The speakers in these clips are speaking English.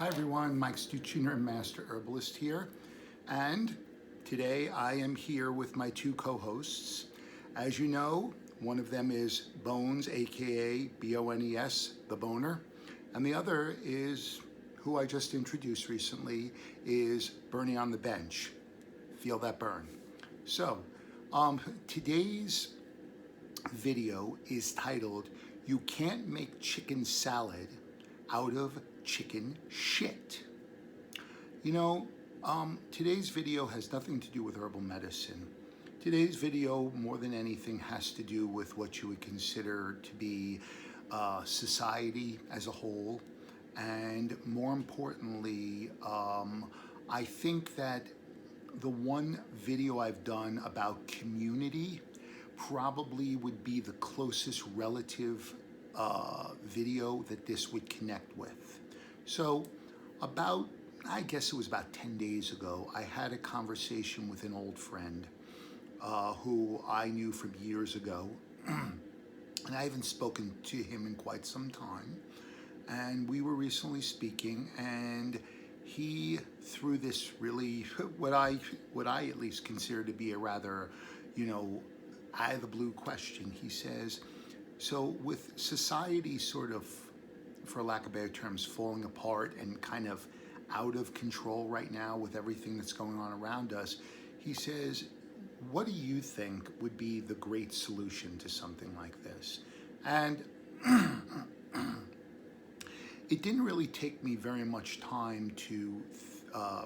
Hi everyone, Mike Stuchiner, Master Herbalist here, and today I am here with my two co-hosts. As you know, one of them is Bones, aka B-O-N-E-S, the Boner, and the other is, who I just introduced recently, is Bernie on the Bench. Feel that burn. So, today's video is titled, You Can't Make Chicken Salad Out of Chicken Shit. You know, today's video has nothing to do with herbal medicine. Today's video, more than anything, has to do with what you would consider to be society as a whole. And more importantly, I think that the one video I've done about community probably would be the closest relative video that this would connect with. So I guess it was about 10 days ago, I had a conversation with an old friend who I knew from years ago, and I haven't spoken to him in quite some time. And we were recently speaking, and he threw this really, what I at least consider to be a rather, out of the blue question. He says, so with society sort of, for lack of better terms, falling apart and kind of out of control right now with everything that's going on around us, he says, what do you think would be the great solution to something like this? And it didn't really take me very much time to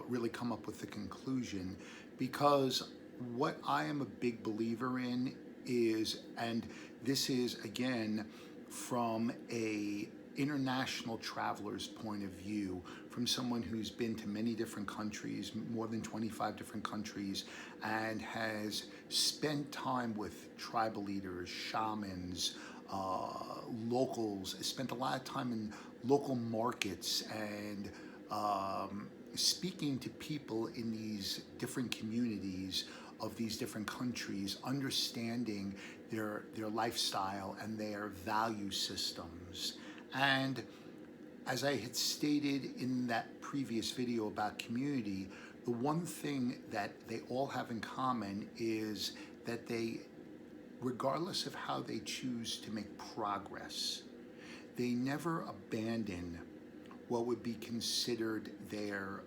really come up with the conclusion, because what I am a big believer in is, and this is again from a international traveler's point of view, from someone who's been to many different countries, more than 25 different countries, and has spent time with tribal leaders, shamans, locals, spent a lot of time in local markets and speaking to people in these different communities of these different countries, understanding their lifestyle and their value systems. And as I had stated in that previous video about community, the one thing that they all have in common is that they, regardless of how they choose to make progress, they never abandon what would be considered their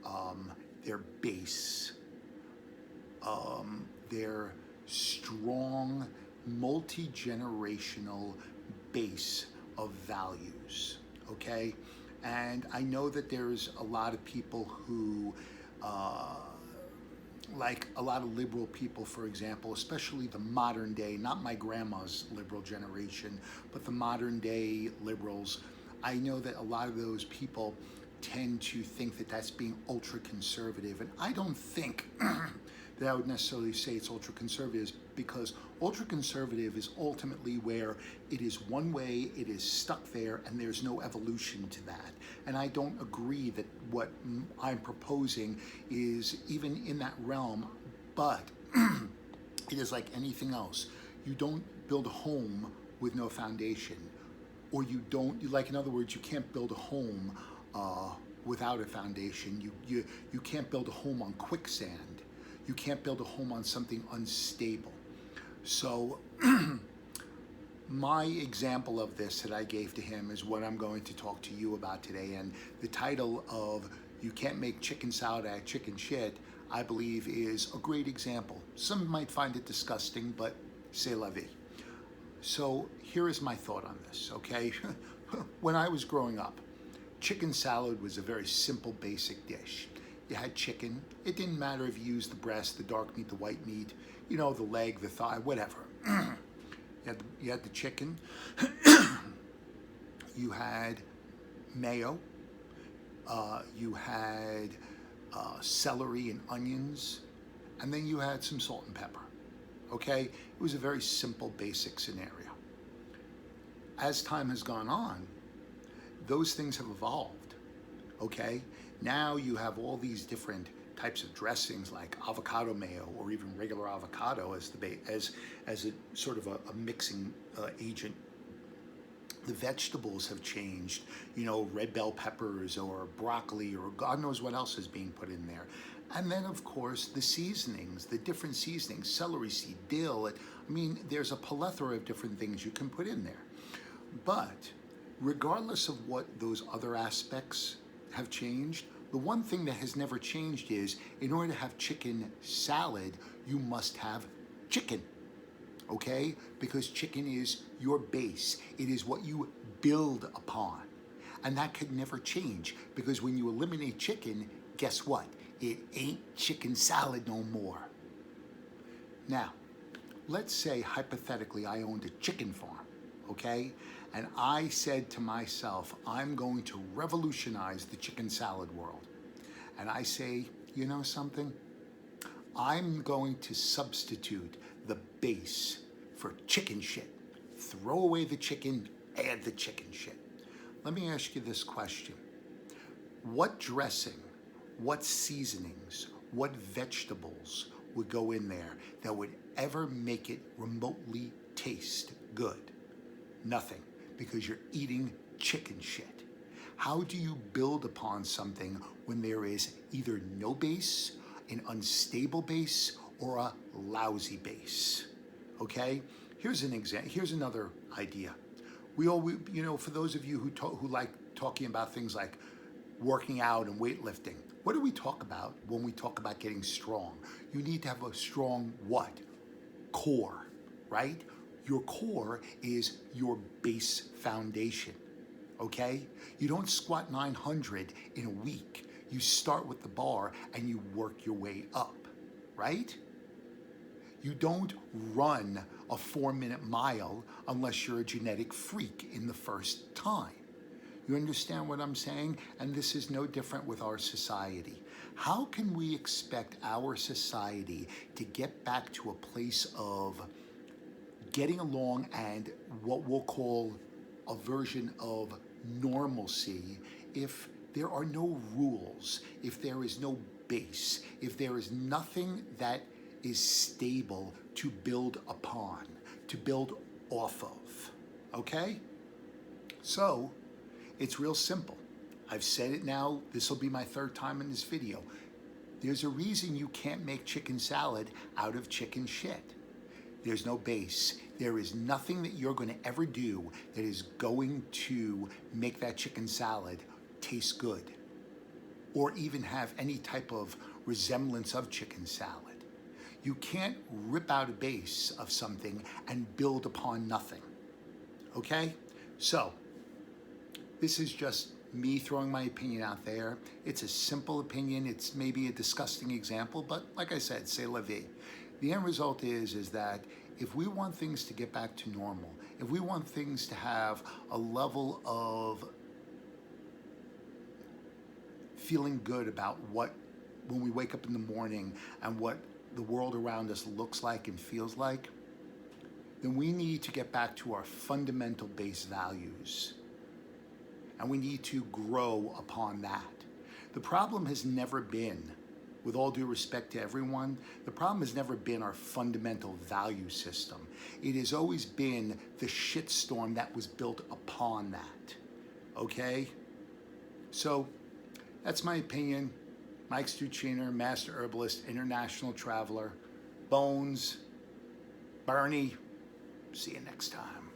base, their strong, multi-generational base of values, okay? And I know that there's a lot of people who, like a lot of liberal people, for example, especially the modern day, not my grandma's liberal generation, but the modern day liberals, I know that a lot of those people tend to think that that's being ultra conservative, and I don't think that I would necessarily say it's ultra conservative, because ultra conservative is ultimately where it is one way, it is stuck there, and there's no evolution to that. And I don't agree that what I'm proposing is even in that realm, but it is like anything else. You don't build a home with no foundation, or you don't, like, in other words, you can't build a home without a foundation. You can't build a home on quicksand. You can't build a home on something unstable. So my example of this that I gave to him is what I'm going to talk to you about today. And the title of You Can't Make Chicken Salad Out of Chicken Shit, I believe, is a great example. Some might find it disgusting, but c'est la vie. So here is my thought on this, okay? When I was growing up, chicken salad was a very simple, basic dish. You had chicken. It didn't matter if you used the breast, the dark meat, the white meat, the leg, the thigh, whatever. You had the chicken. You had mayo. You had celery and onions. And then you had some salt and pepper. Okay? It was a very simple, basic scenario. As time has gone on, those things have evolved. Okay? Now you have all these different types of dressings, like avocado mayo, or even regular avocado as a sort of a mixing agent The vegetables have changed, red bell peppers or broccoli or God knows what else is being put in there. And then, of course, the seasonings, the different seasonings, celery seed, dill. There's a plethora of different things you can put in there. But regardless of what those other aspects have changed, the one thing that has never changed is in order to have chicken salad, you must have chicken. Okay? Because chicken is your base. It is what you build upon. And that could never change because when you eliminate chicken, guess what? It ain't chicken salad no more. Now, let's say hypothetically I owned a chicken farm, okay? And I said to myself, I'm going to revolutionize the chicken salad world. And I say, you know something? I'm going to substitute the base for chicken shit. Throw away the chicken, add the chicken shit. Let me ask you this question. What dressing, what seasonings, what vegetables would go in there that would ever make it remotely taste good? Nothing, because you're eating chicken shit. How do you build upon something when there is either no base, an unstable base, or a lousy base? Okay? Here's an example. Here's another idea. We all, for those of you who like talking about things like working out and weightlifting, what do we talk about when we talk about getting strong? You need to have a strong what? Core, right? Your core is your base foundation, okay? You don't squat 900 in a week. You start with the bar and you work your way up, right? You don't run a 4-minute mile unless you're a genetic freak in the first time. You understand what I'm saying? And this is no different with our society. How can we expect our society to get back to a place of getting along and what we'll call a version of normalcy if there are no rules, if there is no base, if there is nothing that is stable to build upon, to build off of, okay? So, it's real simple. I've said it now, this will be my 3rd time in this video. There's a reason you can't make chicken salad out of chicken shit. There's no base. There is nothing that you're going to ever do that is going to make that chicken salad taste good or even have any type of resemblance of chicken salad. You can't rip out a base of something and build upon nothing, okay? So, this is just me throwing my opinion out there. It's a simple opinion. It's maybe a disgusting example, but like I said, c'est la vie. The end result is that if we want things to get back to normal, if we want things to have a level of feeling good about when we wake up in the morning and what the world around us looks like and feels like, then we need to get back to our fundamental base values. And we need to grow upon that. The problem has never been, with all due respect to everyone, the problem has never been our fundamental value system. It has always been the shitstorm that was built upon that, okay? So, that's my opinion. Mike Stuchiner, Master Herbalist, International Traveler, Bones, Bernie. See you next time.